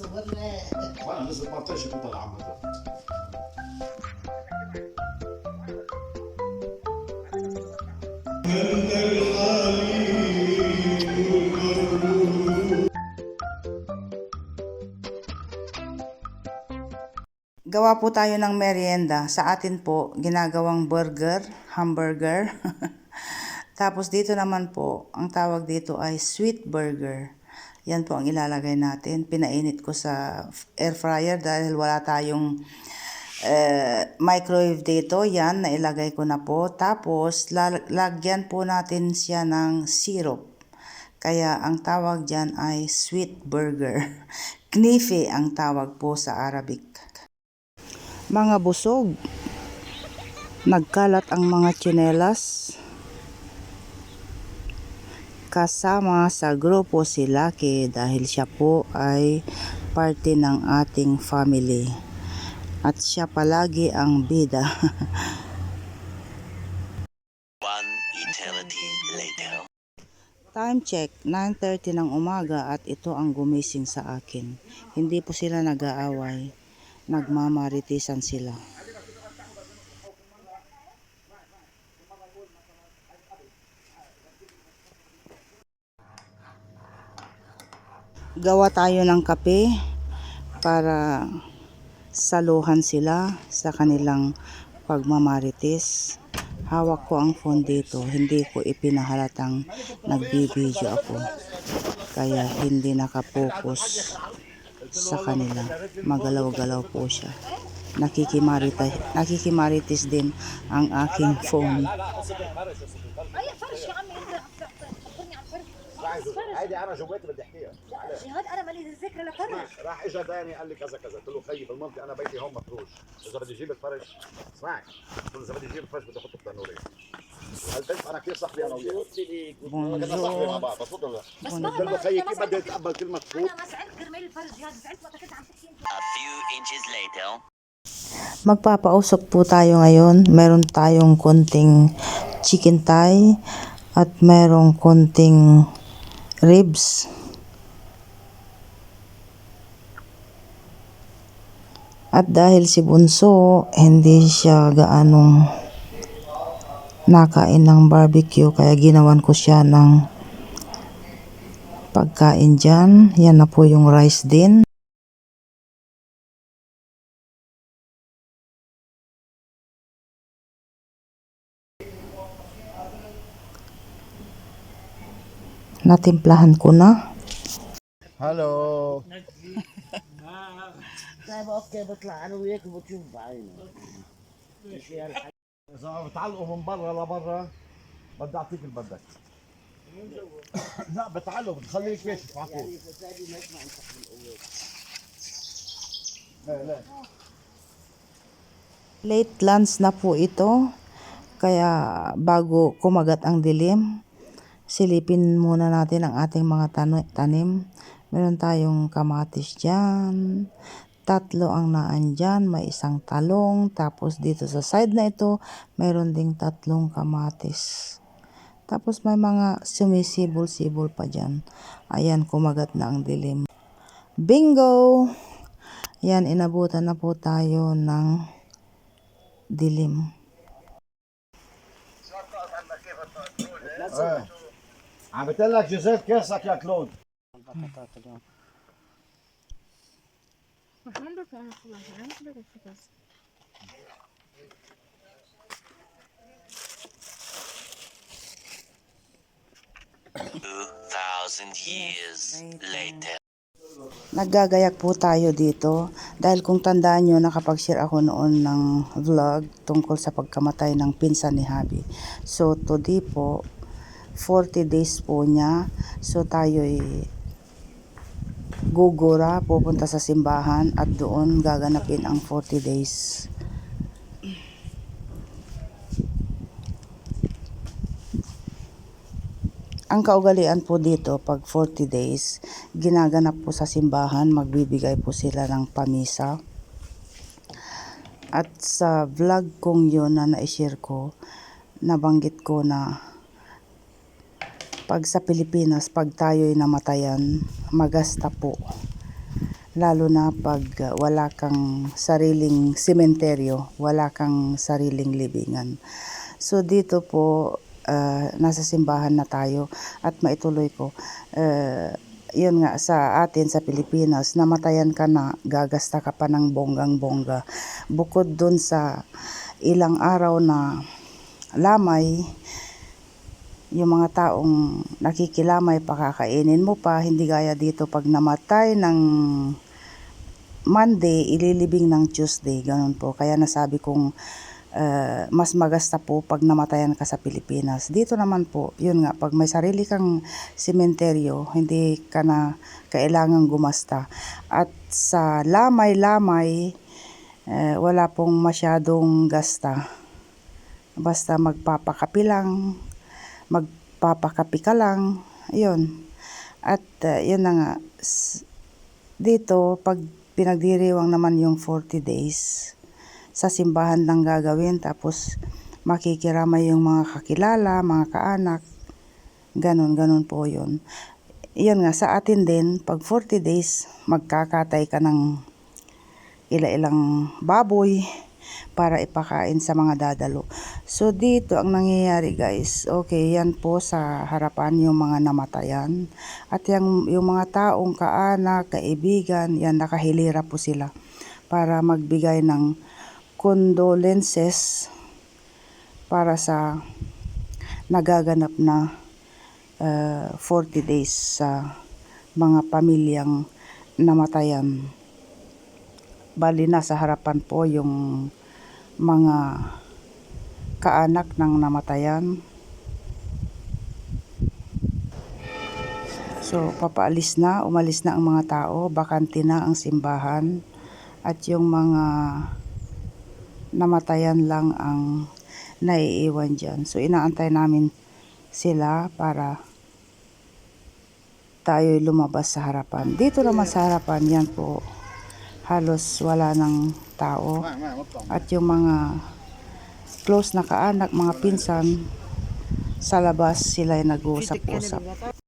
وانا نزلت 14 كنت العب هذا. Gawa po tayo ng merienda. Sa atin po, ginagawang burger, hamburger. Tapos dito naman po, ang tawag dito ay sweet burger. Yan po ang ilalagay natin. Pinainit ko sa air fryer dahil wala tayong microwave dito. Yan, nailagay ko na po. Tapos, lagyan po natin siya ng syrup. Kaya ang tawag dyan ay sweet burger. Knife ang tawag po sa Arabic. Mga busog, nagkalat ang mga tsinelas. Kasama sa grupo si Lucky dahil siya po ay parte ng ating family. At siya palagi ang bida. One eternity later. Time check, 9:30 ng umaga at ito ang gumising sa akin. Hindi po sila nag-aaway. Nagmamaritisan sila. Gawa tayo ng kape para saluhan sila sa kanilang pagmamarites. Hawak ko ang phone dito, hindi ko ipinahalatang nagbibideo ako. Kaya hindi nakapokus sa kanila. Magalaw-galaw po siya. Nakikimarites din ang aking phone. هيدي انا جواتي بدي احكيها. جهاد انا مالي الذكر لفرش. راح اجى داني قال لي كذا كذا، قلت له خيي بالمنطقه انا بيتي هون مفروش، اذا بدي اجيب الفرش اسمعي، قلت له اذا بدي اجيب الفرش بدي احطه بتنوري. وهالبنت انا كثير صاحبي انا وياها. كنا صاحبي مع بعض، مبسوط ولا لا؟ بس قلت له خيي كيف بدي اتقبل كلمه تفوت؟ انا ما زعلت كرمال الفرج جهاد، زعلت وقت كنت عم تحكي انت. A few inches later. Magpapausok po tayo ngayon. Meron tayong konting chicken thigh at merong konting ribs. At dahil si Bunso, hindi siya gaanong nakain ng barbecue, kaya ginawan ko siya ng pagkain dyan. Yan na po yung rice din. Natimplahan ko na. هلو. طيب اوكي بطلع انا وياك وبتشوف بعينك. اذا بتعلقوا من برا لبرا بدي اعطيك اللي بدك. لا بتعلق بتخليك كاشف عفوا. لا Late lunch na po ito. Kaya bago kumagat ang dilim, silipin muna natin ang ating mga tanim. Meron tayong kamatis dyan. 3 ang naan dyan. May isang talong. Tapos dito sa side na ito, meron ding 3 kamatis. Tapos may mga sumisibol-sibol pa dyan. Ayan, kumagat na ang dilim. Bingo! Yan, inabutan na po tayo ng dilim. عم بتقول لك جزيت كاسك يا كلود. Thousand years later. Naggagayak po tayo dito dahil kung tandaan nyo, nakapag-share ako noon ng vlog tungkol sa pagkamatay ng pinsan ni Habi. So today po, 40 days po niya. So tayo'y gugura, pupunta sa simbahan at doon gaganapin ang 40 days. Ang kaugalian po dito, pag 40 days, ginaganap po sa simbahan, magbibigay po sila ng pamisa. At sa vlog kong yun na na-share ko, nabanggit ko na pag sa Pilipinas, pag tayo'y namatayan, magasta po. lalo na pag wala kang sariling sementeryo, wala kang sariling libingan. So dito po, nasa simbahan na tayo at maituloy ko. Yun nga, sa atin sa Pilipinas, namatayan ka na, gagasta ka pa ng bonggang-bongga. Bukod dun sa ilang araw na lamay, yung mga taong nakikilamay, pakakainin mo pa, hindi gaya dito pag namatay ng Monday, ililibing ng Tuesday, ganun po. Kaya nasabi kong mas magasta po pag namatayan ka sa Pilipinas. Dito naman po, yun nga, pag may sarili kang sementeryo, hindi ka na kailangang gumasta. At sa lamay-lamay, wala pong masyadong gasta. Basta magpapakapi lang, magpapakapi ka lang, yun. At yun na nga, dito, pag pinagdiriwang naman yung 40 days, sa simbahan lang gagawin, tapos makikiramay yung mga kakilala, mga kaanak, ganun po yun. Yun nga, sa atin din, pag 40 days, magkakatay ka ng ilang baboy para ipakain sa mga dadalo. So dito ang nangyayari guys, okay, yan po sa harapan yung mga namatayan. At yung mga taong kaanak, kaibigan, yan nakahilira po sila para magbigay ng condolences para sa nagaganap na 40 days sa mga pamilyang namatayan. Bali na sa harapan po yung mga kaanak ng namatayan. So papaalis na, umalis na ang mga tao, bakante na ang simbahan at yung mga namatayan lang ang naiiwan dyan. So inaantay namin sila para tayo'y lumabas sa harapan. Dito naman sa harapan, yan po, halos wala ng tao. At yung mga close na kaanak, mga pinsan, sa labas sila ay nag-uusap-usap.